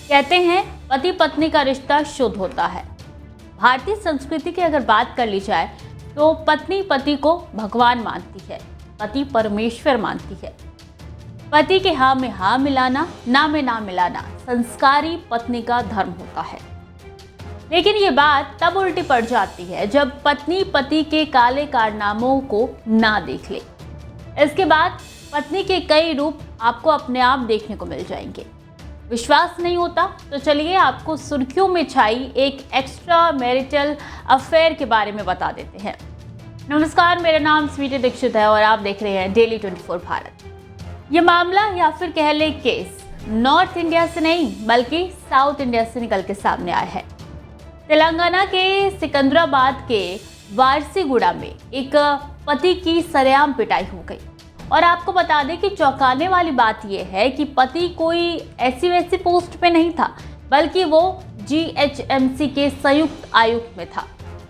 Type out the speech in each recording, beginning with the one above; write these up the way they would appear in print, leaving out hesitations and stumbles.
कहते हैं पति पत्नी का रिश्ता शुद्ध होता है। भारतीय संस्कृति की अगर बात कर ली जाए तो पत्नी पति को भगवान मानती है, पति परमेश्वर मानती है। पति के हाँ में हाँ मिलाना, ना में ना मिलाना संस्कारी पत्नी का धर्म होता है। लेकिन ये बात तब उल्टी पड़ जाती है जब पत्नी पति के काले कारनामों को ना देख ले। इसके बाद पत्नी के कई रूप आपको अपने आप देखने को मिल जाएंगे। विश्वास नहीं होता तो चलिए आपको सुर्खियों में छाई एक एक्स्ट्रा मैरिटल अफेयर के बारे में बता देते हैं। नमस्कार, मेरा नाम स्वीटी दीक्षित है और आप देख रहे हैं डेली 24 भारत। ये मामला या फिर कह ले केस नॉर्थ इंडिया से नहीं बल्कि साउथ इंडिया से निकल के सामने आया है। तेलंगाना के सिकंदराबाद के वारसीगुड़ा में एक पति की सरेआम पिटाई हो गई। और आपको बता दें कि चौंकाने वाली बात यह है कि पति कोई ऐसी वैसी पोस्ट पे नहीं था, बल्कि वो GHMC के संयुक्त आयुक्त में था।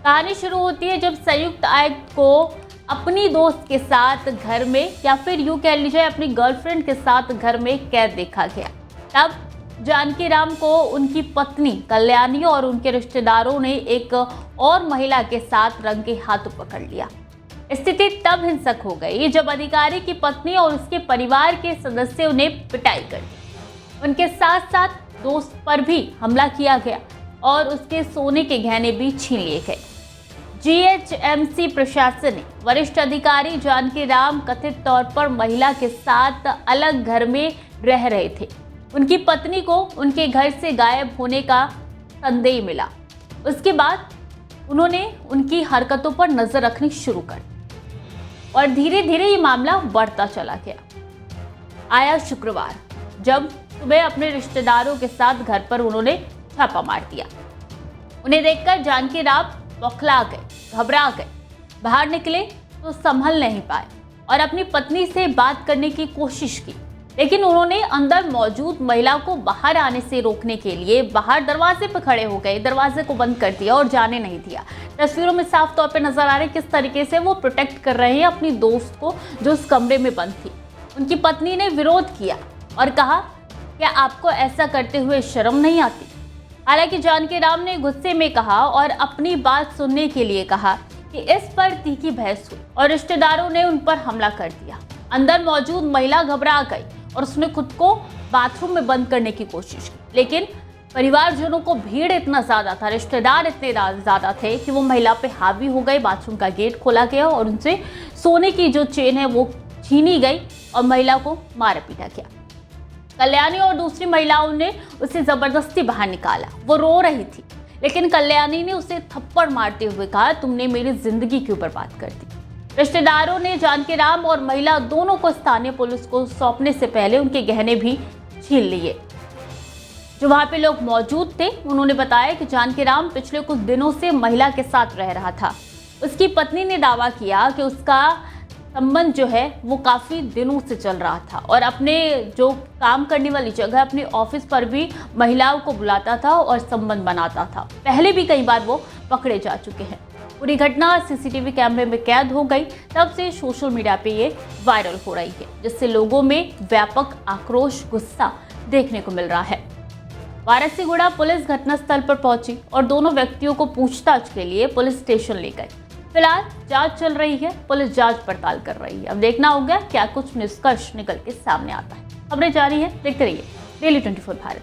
कहानी शुरू होती है जब संयुक्त आयुक्त को अपनी दोस्त के साथ घर में या फिर यूँ कह लीजिए अपनी गर्लफ्रेंड के साथ घर में कैद देखा गया। तब जानकी राम को उनकी पत्नी कल्याणी और उनके रिश्तेदारों ने एक और महिला के साथ रंगे हाथों पकड़ लिया। स्थिति तब हिंसक हो गई जब अधिकारी की पत्नी और उसके परिवार के सदस्यों ने पिटाई कर दी। उनके साथ साथ दोस्त पर भी हमला किया गया और उसके सोने के गहने भी छीन लिए गए। GHMC प्रशासन ने वरिष्ठ अधिकारी जानकी राम कथित तौर पर महिला के साथ अलग घर में रह रहे थे। उनकी पत्नी को उनके घर से गायब होने का संदेह मिला। उसके बाद उन्होंने उनकी हरकतों पर नजर रखनी शुरू कर दी और धीरे धीरे ये मामला बढ़ता चला गया। आया शुक्रवार जब सुबह अपने रिश्तेदारों के साथ घर पर उन्होंने छापा मार दिया। उन्हें देखकर जानकी राम बौखला गए, घबरा गए। बाहर निकले तो संभल नहीं पाए और अपनी पत्नी से बात करने की कोशिश की, लेकिन उन्होंने अंदर मौजूद महिला को बाहर आने से रोकने के लिए बाहर दरवाजे पर खड़े हो गए, दरवाजे को बंद कर दिया और जाने नहीं दिया। तस्वीरों में साफ तौर पे नजर आ रहा है किस तरीके से वो प्रोटेक्ट कर रहे हैं अपनी दोस्त को जो उस कमरे में बंद थी। उनकी पत्नी ने विरोध किया और कहा, क्या आपको ऐसा करते हुए शर्म नहीं आती? हालांकि जानकी राम ने गुस्से में कहा और अपनी बात सुनने के लिए कहा कि इस पर तीखी बहस हुई और रिश्तेदारों ने उन पर हमला कर दिया। अंदर मौजूद महिला घबरा गई और उसने खुद को बाथरूम में बंद करने की कोशिश की, लेकिन परिवारजनों को भीड़ इतना ज्यादा था, रिश्तेदार इतने ज्यादा थे कि वो महिला पे हावी हो गए। बाथरूम का गेट खोला गया और उनसे सोने की जो चेन है वो छीनी गई और महिला को मारा पीटा गया। कल्याणी और दूसरी महिलाओं ने उसे जबरदस्ती बाहर निकाला। वो रो रही थी, लेकिन कल्याणी ने उसे थप्पड़ मारते हुए कहा, तुमने मेरी जिंदगी क्यों बर्बाद कर दी। रिश्तेदारों ने जानकी राम और महिला दोनों को स्थानीय पुलिस को सौंपने से पहले उनके गहने भी छीन लिए। जो वहां पे लोग मौजूद थे उन्होंने बताया कि जानकी राम पिछले कुछ दिनों से महिला के साथ रह रहा था। उसकी पत्नी ने दावा किया कि उसका संबंध जो है वो काफी दिनों से चल रहा था और अपने जो काम करने वाली जगह अपने ऑफिस पर भी महिलाओं को बुलाता था और संबंध बनाता था। पहले भी कई बार वो पकड़े जा चुके हैं। पूरी घटना CCTV कैमरे में कैद हो गई। तब से सोशल मीडिया पे ये वायरल हो रही है, जिससे लोगों में व्यापक आक्रोश, गुस्सा देखने को मिल रहा है। वारसीगुड़ा पुलिस घटनास्थल पर पहुंची और दोनों व्यक्तियों को पूछताछ के लिए पुलिस स्टेशन ले गए। फिलहाल जांच चल रही है, पुलिस जांच पड़ताल कर रही है। अब देखना होगा क्या कुछ निष्कर्ष निकल के सामने आता है। खबरें जारी है, देखते रहिए डेली 24 भारत।